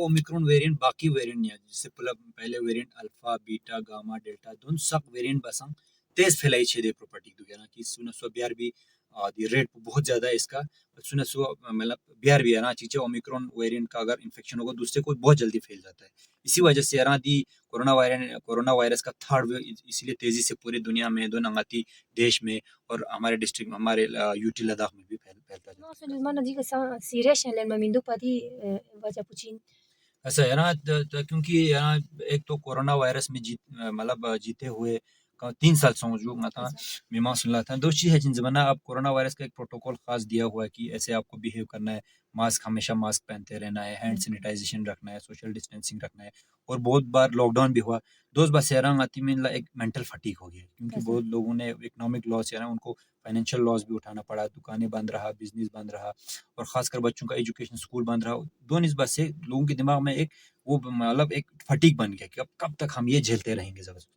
Omicron variant बाकी variant नहीं है जिससे पहले variant alpha beta gamma delta दोन सब वेरिएंट बसंग तेज फैलाई छे दे प्रॉपर्टी तो ना कि सुना सो बिहार भी दी रेट बहुत ज्यादा है इसका सुना सो मतलब बिहार भी है ना चीचे ओमिक्रॉन वेरिएंट का अगर इन्फेक्शन होगा दूसरे को बहुत जल्दी फैल जाता है इसी वजह से यार दी कोरोना वायरस का थर्ड वेव इसलिए तेजी से पूरी दुनिया में दो नंगाती देश में और हमारे डिस्ट्रिक्ट में हमारे यूटी लद्दाख में भी फैलता No, जाता so है mana di ka serious len mamindu padi baca pucin. ऐसा है ना क्योंकि यहाँ एक तो कोरोना वायरस में मतलब जीते हुए 3 साल समझो था Kasa. मीमांस सुन था दो चीज है जिन जमाना अब कोरोना वायरस का एक प्रोटोकॉल खास दिया हुआ है कि ऐसे आपको बिहेव करना है मास्क हमेशा मास्क पहनते रहना है हैंड सैनिटाइजेशन रखना है सोशल डिस्टेंसिंग रखना है और बहुत बार लॉकडाउन भी हुआ दोस्त बस यार आती में एक मेंटल फटीक हो गया क्योंकि Kasa. बहुत लोगों ने इकोनॉमिक लॉस यार उनको फाइनेंशियल लॉस भी उठाना पड़ा दुकानें बंद रहा बिजनेस बंद रहा और खासकर बच्चों का एजुकेशन स्कूल बंद रहा दोनों इस बात से लोगों के दिमाग में एक वो मतलब एक फटीक बन गया कि अब कब तक हम ये झेलते रहेंगे जबरदस्त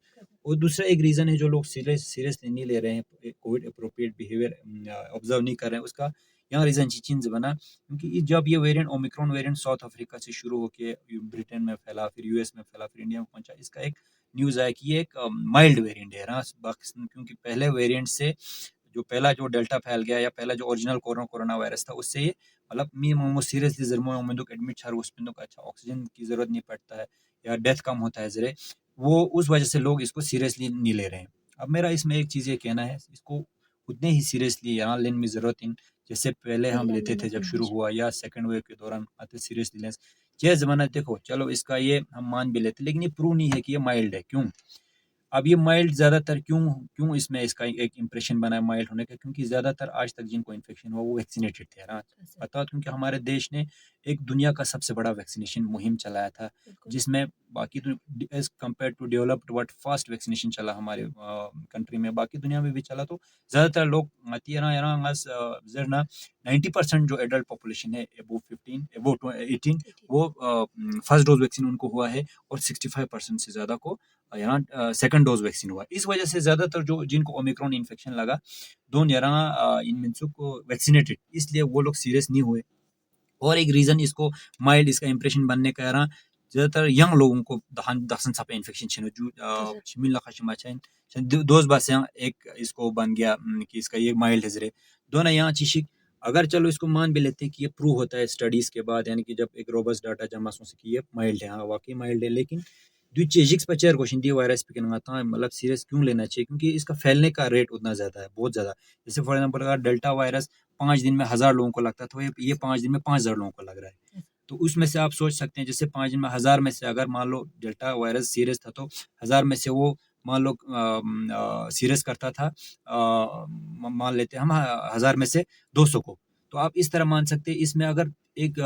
और दूसरा एक रीजन है जो लोग सीरियसली नहीं ले रहे हैं कोविड अप्रोप्रिएट बिहेवियर ऑब्जर्व नहीं कर रहे हैं उसका यहाँ रीजन चीज बना क्योंकि जब ये variant Omicron variant south Africa से शुरू होकर ब्रिटेन में फैला फिर यूएस में फैला फिर इंडिया में पहुंचा इसका एक न्यूज आया कि ये एक माइल्ड वेरिएंट है ना पाकिस्तान क्योंकि पहले वेरिएंट से जो पहला जो डेल्टा फैल गया या पहला जो ओरिजिनल कोरोना वायरस था उससे ये मतलब मी मो सीरियसली जरमो उम्मीदों एडमिट छार उसमें तो अच्छा ऑक्सीजन की जरूरत नहीं पड़ता है या डेथ कम होता है जरे वो उस वजह से लोग इसको सीरियसली नहीं ले रहे हैं अब मेरा इसमें एक चीज ये कहना है इसको उतने ही सीरियसली यहाँ लेने में जरूरत इन जैसे पहले हम लेते थे जब शुरू हुआ या सेकंड वेव के दौरान आते सीरियसली लेंस ये जमाना देखो चलो इसका ये हम मान भी लेते लेकिन ये प्रूव नहीं है कि ये माइल्ड है क्यों अब ये माइल्ड ज़्यादातर क्यों क्यों इसमें इसका एक इम्प्रेशन बना है माइल्ड होने का क्योंकि ज़्यादातर आज तक जिनको इन्फेक्शन हुआ वो वैक्सीनेटेड थे ना पता क्योंकि हमारे देश ने एक दुनिया का सबसे बड़ा वैक्सीनेशन मुहिम चलाया था जिसमें बाकी तो as compared to developed world fast vaccination चला हमारे कंट्री में बाकी दुनिया में भी चला तो ज़्यादातर लोग जरना 90% जो एडल्ट पॉपुलेशन है एबो 15 एबो 18 वो फर्स्ट डोज वैक्सीन उनको हुआ है और 65% से ज़्यादा को यहाँ सेकंड डोज वैक्सीन हुआ इस वजह से ज्यादातर जो जिनको ओमिक्रॉन इन्फेक्शन लगा दोन यहाँ इन मिनसों को वैक्सीनेटेड इसलिए वो लोग सीरियस नहीं हुए और एक रीजन इसको माइल्ड इसका इंप्रेशन बनने का यार ज्यादातर यंग लोगों को दहन साप इन्फेक्शन छे जो शिमिल लखा चाहिए दोस्त बस यहाँ एक इसको बन गया कि इसका ये माइल्ड है जरे दोनों यहाँ चीशिक अगर चलो इसको मान भी लेते हैं कि ये प्रूव होता है स्टडीज के बाद यानी कि जब एक रोबस्ट डाटा जमा से कि ये माइल्ड है हाँ वाकई माइल्ड है लेकिन द्विचेजिक्स पचेर क्वेश्चन दिए वायरस पे कहना मतलब सीरियस क्यों लेना चाहिए क्योंकि इसका फैलने का रेट उतना ज्यादा है बहुत ज्यादा जैसे फॉर एग्जाम्पल अगर डेल्टा वायरस 5 दिन में 1000 लोगों को लगता था ये 5 दिन में 5000 लोगों को लग रहा है तो उसमें से आप सोच सकते हैं जैसे 5 दिन में 1000 में से अगर मान लो डेल्टा वायरस सीरियस था तो 1000 में से वो मान लो सीरियस करता था मान लेते हैं हम 1000 में से 200 को तो आप इस तरह मान सकते हैं इसमें अगर एक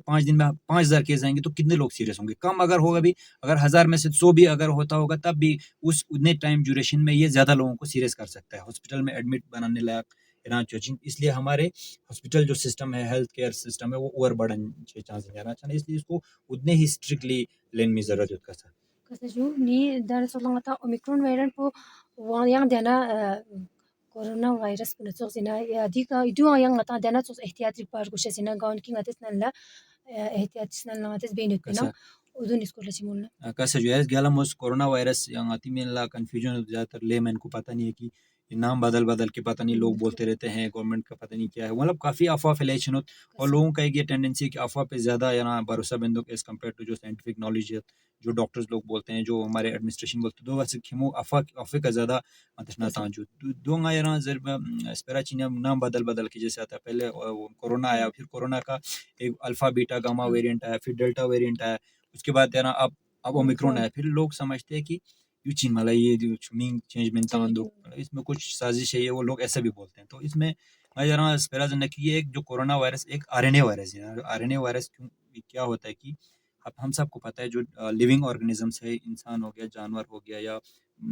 5 दिन में 5000 केस आएंगे तो कितने लोग सीरियस होंगे कम अगर होगा भी अगर 1000 में से 100 भी अगर होता होगा तब भी उस उतने टाइम ड्यूरेशन में ये ज्यादा लोगों को सीरियस कर सकता है हॉस्पिटल में एडमिट बनाने लायक इसलिए हमारे हॉस्पिटल जो सिस्टम है हेल्थ केयर सिस्टम है वो ओवर बर्डन चांस जाना चाहिए इसलिए इसको उतने ही स्ट्रिक्टली लेने में जरूरत है sir Kasaju ni dar solang ata omicron variant po wang yang dana corona virus puna sok sina ya dika idu yang ata dana sok ehtiyatri par kusha sina gaun ki ngatis nalla ehtiyat sina ngatis beinut pina कैसा udun iskola chimulna कैसा जो है गैलामोस corona virus यहाँ आती में ला confusion ज़्यादातर layman को पता नहीं है कि ये नाम बदल बदल के पता नहीं लोग बोलते रहते हैं गवर्नमेंट का पता नहीं क्या है मतलब काफ़ी अफवाह फैलाइशन होती और लोगों का एक ये टेंडेंसी है कि अफवाह पे ज़्यादा यहाँ भरोसा बंदो एज कम्पेयर टू जो साइंटिफिक नॉलेज है जो डॉक्टर्स लोग बोलते हैं जो हमारे एडमिनिस्ट्रेशन बोलते हैं दो वैसे खिमो अफवाह का ज़्यादा अतशना था जो दो यहाँ जर स्पेरा चीना नाम बदल बदल के जैसे आता है पहले कोरोना आया फिर कोरोना का एक अल्फा बीटा गामा वेरिएंट आया फिर डेल्टा वेरिएंट आया उसके बाद यार अब ओमिक्रॉन है फिर लोग समझते हैं कि यू चीन वाला ये जो मीन चेंज में तांदो इसमें कुछ साजिश है ये वो लोग ऐसा भी बोलते हैं तो इसमें मैं जरा स्पेरा जनना कि ये एक जो कोरोना वायरस एक आरएनए वायरस है आरएनए वायरस क्यों क्या होता है कि अब हम सबको पता है जो लिविंग ऑर्गेनिजम्स है इंसान हो गया जानवर हो गया या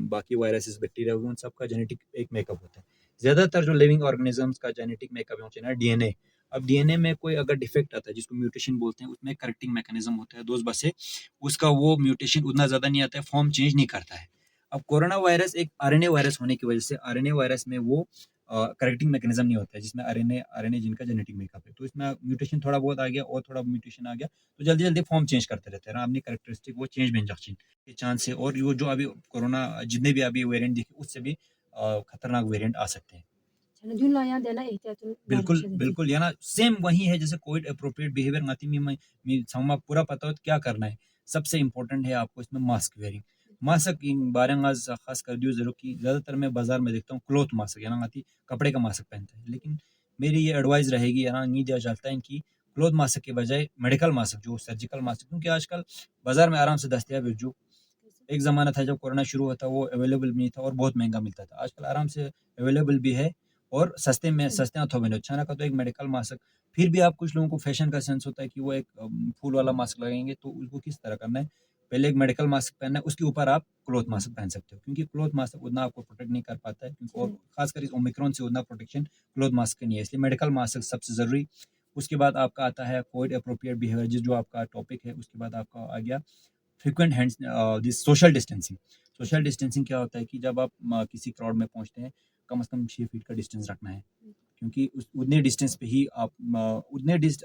बाकी वायरसेस बैक्टीरिया हो गए उन सबका जेनेटिक एक मेकअप होता है ज्यादातर जो लिविंग ऑर्गेनिजम्स का जेनेटिक मेकअप होता है डीएनए अब डीएनए में कोई अगर डिफेक्ट आता है जिसको म्यूटेशन बोलते हैं उसमें करेक्टिंग मैकेनिज्म होता है दोस्त बसे उसका वो म्यूटेशन उतना ज़्यादा नहीं आता है फॉर्म चेंज नहीं करता है अब कोरोना वायरस एक आरएनए वायरस होने की वजह से आरएनए वायरस में वो करेक्टिंग मैकेनिज्म नहीं होता है, जिसमें आरएनए जिनका जेनेटिक मेकअप है, तो इसमें म्यूटेशन थोड़ा बहुत आ गया और थोड़ा म्यूटेशन आ गया, तो जल्दी जल्दी फॉर्म चेंज करते रहते हैं ना, अपनी करेक्टरिस्टिक वो चेंज बन जाती के चांस है, और वो जो अभी कोरोना जितने भी अभी वेरिएंट दिखे उससे भी खतरनाक वेरिएंट आ सकते हैं। छन जुन ला या देना एहतियातुल बिल्कुल, बारगुशा देती बिल्कुल, या ना सेम वही है जैसे कोविड एप्रोप्रिएट बिहेवियर नाती मी समा पूरा पता हो तो क्या करना है। सबसे इम्पोर्टेंट है आपको इसमें मास्क वेयरिंग। मास्क इन बारंग आज खास कर दियो ज़रूर कि ज़्यादातर मैं बाज़ार में देखता हूँ क्लॉथ मास्क या ना आती कपड़े का मास्क पहनते हैं। लेकिन मेरी ये एडवाइस रहेगी या ना नहीं दिया जाता है कि क्लॉथ मास्क के बजाय मेडिकल मास्क जो सर्जिकल मास्क, क्योंकि आजकल बाज़ार में आराम से दस्तयाब है। जो एक ज़माना था जब कोरोना शुरू हुआ था वो अवेलेबल नहीं था और बहुत महँगा मिलता था। आजकल आराम से अवेलेबल भी है और सस्ते हाथों में अच्छा ना का तो एक मेडिकल मास्क। फिर भी आप कुछ लोगों को फैशन का सेंस होता है कि वो एक फूल वाला मास्क लगाएँगे, तो उसको किस तरह करना है? पहले एक मेडिकल मास्क पहनना है, उसके ऊपर आप क्लॉथ मास्क पहन सकते हो, क्योंकि क्लॉथ मास्क उतना आपको प्रोटेक्ट नहीं कर पाता है, क्योंकि और खासकर इस ओमिक्रॉन से उतना प्रोटेक्शन क्लॉथ मास्क का नहीं है, इसलिए मेडिकल मास्क सबसे ज़रूरी। उसके बाद आपका आता है कोविड एप्रोप्रिएट बिहेवियर, जो आपका टॉपिक है, उसके बाद आपका आ गया frequent hands this social distancing. Social distancing क्या होता है कि जब आप किसी क्राउड में पहुंचते हैं, कम से कम 6 फीट का डिस्टेंस रखना है, क्योंकि उस उतने डिस्टेंस पे ही आप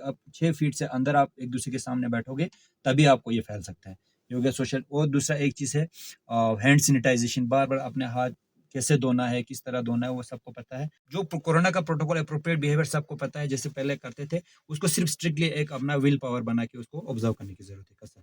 आप 6 फीट से अंदर आप एक दूसरे के सामने बैठोगे, तभी आपको ये फैल सकता है। ये हो गया सोशल। और दूसरा एक चीज़ है हैंड सैनिटाइजेशन, बार बार अपने हाथ कैसे धोना है, किस तरह धोना है, वो सबको पता है। जो कोरोना का प्रोटोकॉल अप्रोप्रिएट बिहेवियर सबको पता है, जैसे पहले करते थे, उसको सिर्फ स्ट्रिक्टली एक अपना विल पावर बना के उसको ऑब्जर्व करने की जरूरत है। कसर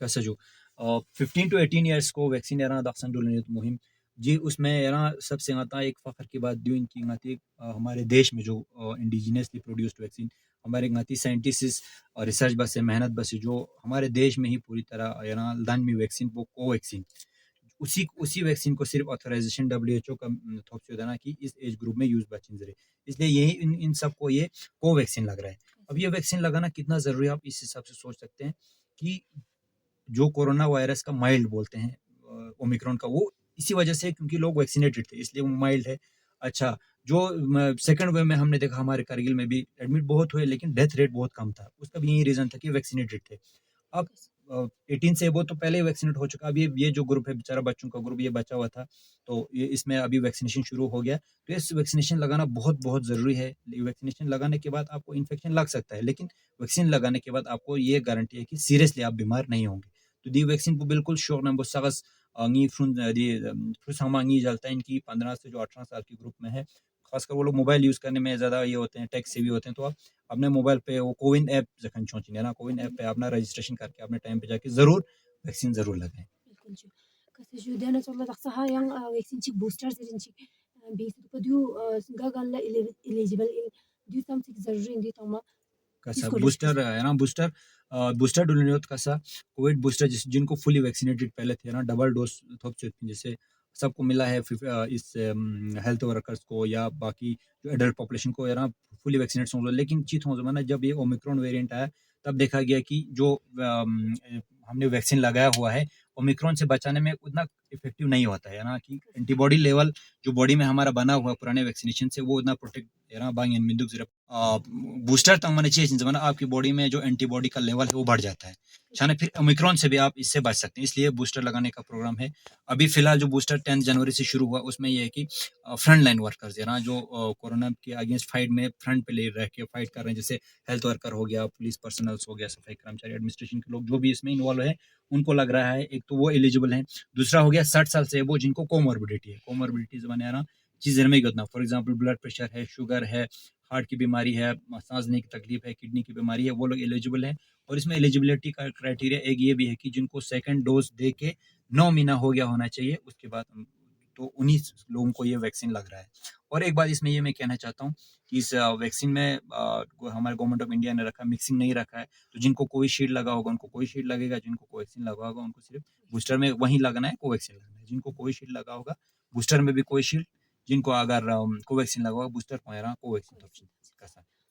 कसर जो 15 to 18 ईयर्स को वैक्सीन याना दक्षण डोलने मुहिम जी, उसमें याना सबसे आता एक फ़ख्र की बात दी इनकी गाती हमारे देश में जो इंडिजिनियसली प्रोड्यूस्ड वैक्सीन हमारे गाती साइंटिस्ट और रिसर्च बस से मेहनत बस से जो हमारे देश में ही पूरी तरह याना दान में वैक्सीन वो कोवैक्सीन, उसी उसी वैक्सीन को सिर्फ ऑथराइजेशन डब्ल्यूएचओ का थोप से देना कि इस एज ग्रुप में यूज बच्चे जरिए, इसलिए यही इन सबको ये कोवैक्सीन लग रहा है। अब ये वैक्सीन लगाना कितना ज़रूरी है आप इस हिसाब से सोच सकते हैं कि जो कोरोना वायरस का माइल्ड बोलते हैं ओमिक्रॉन का, वो इसी वजह से क्योंकि लोग वैक्सीनेटेड थे इसलिए वो माइल्ड है। अच्छा, जो सेकंड वेव में हमने देखा हमारे कारगिल में भी एडमिट बहुत हुए लेकिन डेथ रेट बहुत कम था, उसका भी यही रीजन था कि वैक्सीनेटेड थे। अब 18 से वो तो पहले ही वैक्सीनेट हो चुका, अब ये जो ग्रुप है बेचारा बच्चों का ग्रुप ये बचा हुआ था, तो ये इसमें अभी वैक्सीनेशन शुरू हो गया, तो इस वैक्सीनेशन लगाना बहुत बहुत ज़रूरी है। वैक्सीनेशन लगाने के बाद आपको इन्फेक्शन लग सकता है, लेकिन वैक्सीन लगाने के बाद आपको ये गारंटी है कि सीरियसली आप बीमार नहीं होंगे। तो दी वैक्सीन को बिल्कुल श्योर नंबर सगस अंगी फ्रुन दी फ्रुस अंगी जलता है इनकी 15 से जो 18 साल की ग्रुप में है, खासकर वो लोग मोबाइल यूज़ करने में ज़्यादा ये होते हैं, टेक सेवी होते हैं, तो आप अपने मोबाइल पे वो कोविन ऐप जखन छोंचिने ना, कोविन ऐप पे अपना रजिस्ट्रेशन करके अपने टाइम पे जाके ज़रूर वैक्सीन ज़रूर लगाएँ। बिल्कुल जो कसे जो देना चला दखसा yang वैक्सीन ची बूस्टर से ची बेस को दु गा गल्ला एलिजिबल दु समथिंग जरूरी indi तमा कसा इसको बूस्टर है ना, बूस्टर डोज कसा कोविड बूस्टर जिनको फुली वैक्सीनेटेड पहले थे ना, डबल डोज थोप चुकी जैसे सबको मिला है इस हेल्थ वर्कर्स को या बाकी जो एडल्ट पॉपुलेशन को, या ना फुली वैक्सीनेट हों, लेकिन चीत हो जमाना जब ये ओमिक्रॉन वेरिएंट आया तब देखा गया कि जो हमने वैक्सीन लगाया हुआ है ओमिक्रॉन से बचाने में उतना इफेक्टिव नहीं होता है ना, कि एंटीबॉडी लेवल जो बॉडी में हमारा बना हुआ पुराने वैक्सीनेशन से वो उतना प्रोटेक्ट है ना बांग मिंदुक जरा बूस्टर तंग मैंने चाहिए जमाना आपकी बॉडी में जो एंटीबॉडी का लेवल है वो बढ़ जाता है, छाने फिर ओमिक्रॉन से भी आप इससे बच सकते हैं, इसलिए बूस्टर लगाने का प्रोग्राम है। अभी फिलहाल जो बूस्टर 10 जनवरी से शुरू हुआ उसमें ये है कि फ्रंट लाइन वर्कर्स है ना, जो कोरोना के अगेंस्ट फाइट में फ्रंट पे ले रह के फाइट कर रहे हैं, जैसे हेल्थ वर्कर हो गया, पुलिस पर्सनल्स हो गया, सफाई कर्मचारी, एडमिनिस्ट्रेशन के लोग जो भी इसमें इन्वॉल्व है उनको लग रहा है, एक तो वो एलिजिबल है। दूसरा हो गया 60 साल से वो जिनको कोमोर्बिडिटी है, कोमोर्बिडिटीज बने ना चीज़ें में उतना, फॉर एग्जाम्पल ब्लड प्रेशर है, शुगर है, हार्ट की बीमारी है, सांस लेने की तकलीफ है, किडनी की बीमारी है, वो लोग एलिजिबल हैं। और इसमें एलिजिबिलिटी का क्राइटेरिया एक ये भी है कि जिनको सेकंड डोज दे के 9 महीना हो गया होना चाहिए, उसके बाद तो उन्हीं लोगों को ये वैक्सीन लग रहा है। और एक बात इसमें ये मैं कहना चाहता हूँ कि इस वैक्सीन में हमारे गवर्नमेंट ऑफ इंडिया ने रखा, मिक्सिंग नहीं रखा है, तो जिनको कोविशील्ड लगा होगा उनको कोविशील्ड लगेगा, जिनको कोवैक्सीन लगा होगा उनको सिर्फ बूस्टर में वहीं लगना है, कोवैक्सीन लगना है। जिनको कोविशील्ड लगा होगा बूस्टर में भी कोविशील्ड, जिनको अगर कोवैक्सीन लगा होगा बूस्टर को कोवैक्सीन तो कैसा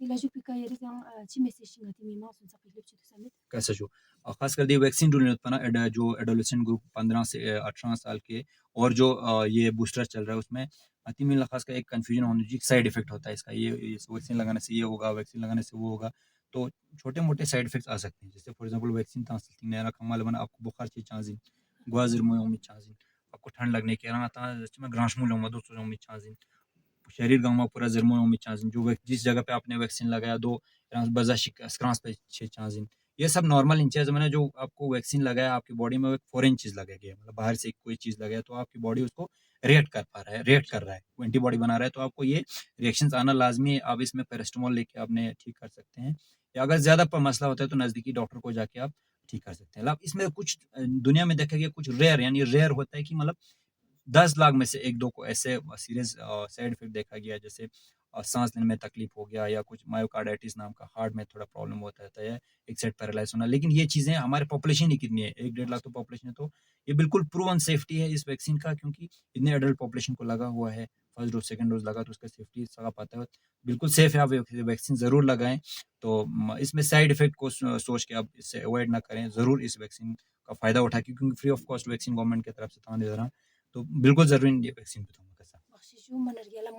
तिला जो पिका ये yang ची message ngati mi ma sun sa pilip chu samit कैसा जो खास कर दी वैक्सीन जो उत्पन्न जो एडोलेसेंट ग्रुप 15 से 18 साल के, और जो ये बूस्टर चल रहा है उसमें आती मिला खास का एक कन्फ्यूजन होने जी साइड इफेक्ट होता है इसका ये वैक्सीन लगाने से ये होगा, वैक्सीन लगाने से वो होगा। तो छोटे-मोटे साइड इफेक्ट्स आ सकते हैं। जैसे फॉर एग्जांपल वैक्सीन तांसी थिंगनाया खमाल बना आपको बुखार ची चांजिन, ग्वाजिर मोयोमी चांजिन, आपको ठंड लगने के रहा था जैसे मैं ग्रांश मूल मदो सोमी चांजिन, शरीर गंगा पूरा ज़र्मो में चांजिन जो जिस जगह पे आपने वैक्सीन लगाया दो बजा स्क्रांस पे छे चांजिन। ये सब नॉर्मल इंचेस मैंने जो आपको वैक्सीन लगाया आपकी बॉडी में एक फॉरेन चीज़ लगेगी मतलब बाहर से कोई चीज़ लगाया तो आपकी बॉडी उसको रिएक्ट कर रहा है, वो एंटीबॉडी बना रहा है तो आपको ये रिएक्शंस आना लाज़मी है। आप इसमें पैरासिटामोल लेके आपने ठीक कर सकते हैं या अगर ज़्यादा मसला होता है तो नज़दीकी डॉक्टर को जाके आप ठीक कर सकते हैं। अब इसमें कुछ दुनिया में देखा गया कुछ रेयर यानी रेयर होता है कि मतलब 10 लाख में से 1-2 को ऐसे सीरियस साइड इफेक्ट देखा गया जैसे सांस लेने में तकलीफ हो गया या कुछ मायोकार्डाइटिस नाम का हार्ट में थोड़ा प्रॉब्लम होता रहता है, एक साइड पैरालाइज होना। लेकिन ये चीज़ें हमारे पॉपुलेशन ही कितनी है, 1-1.5 लाख तो पॉपुलेशन है, तो ये बिल्कुल प्रूवन सेफ्टी है इस वैक्सीन का क्योंकि इतने एडल्ट पॉपुलेशन को लगा हुआ है। फर्स्ट डोज, सेकंड डोज लगा तो उसका सेफ्टी सका पाता है। बिल्कुल सेफ है, आप वैक्सीन ज़रूर लगाएँ। तो इसमें साइड इफेक्ट को सोच के आप इससे अवॉइड ना करें। ज़रूर इस वैक्सीन का फ़ायदा उठाएँ क्योंकि free of cost vaccine government की तरफ से था दे रहा। तो बिल्कुल ज़रूरी नहीं है वैक्सीन पे तो कैसा बख्शिशो मनर गेला